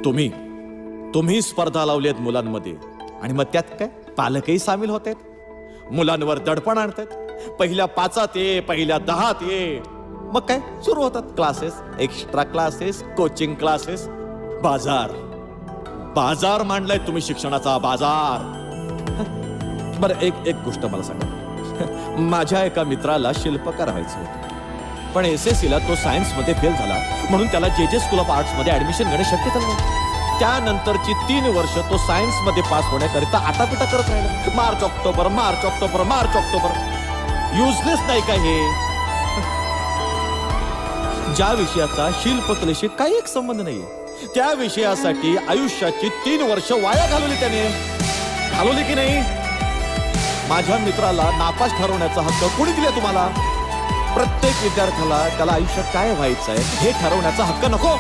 तुम्ही तुम्ही स्पर्धा लावल्यात मुलांमध्ये आणि मग त्यात काय पालकही सामील होत आहेत, मुलांवर दडपण आणतात. पहिल्या 5त ये, पहिल्या 10त ये, मग काय सुरू होतात classes, extra classes, coaching classes. बाजार बाजार मांडलाय तुम्ही, शिक्षणाचा बाजार. बरं एक गोष्ट मला सांगा. माझ्या एका मित्राला शिल्पकार व्हायचं होतं, पण SSC ला तो सायन्स मध्ये फेल झाला, म्हणून त्याला JJ स्कूल ऑफ आर्ट्स मध्ये ऍडमिशन घेणे शक्य झालं नाही. त्यानंतरची 3 वर्ष तो सायन्स मध्ये पास होण्याकरिता आटापिटा करत राहिला. March October March October March October. Useless नाही का हे? ज्या विषयाचा शिल्पकलेशी काही एक संबंध नाहीये, त्या विषयासाठी आयुष्याची 3 वर्ष वाया घालवली त्याने. घालवली की नाही? माझ्या मित्राला नापास ठरवण्याचा हक्क कोणी दिला तुम्हाला? प्रत्येक विद्यार्थ्याला त्याला आयुष्यात काय व्हायचंय हे ठरवण्याचा हक्क नको?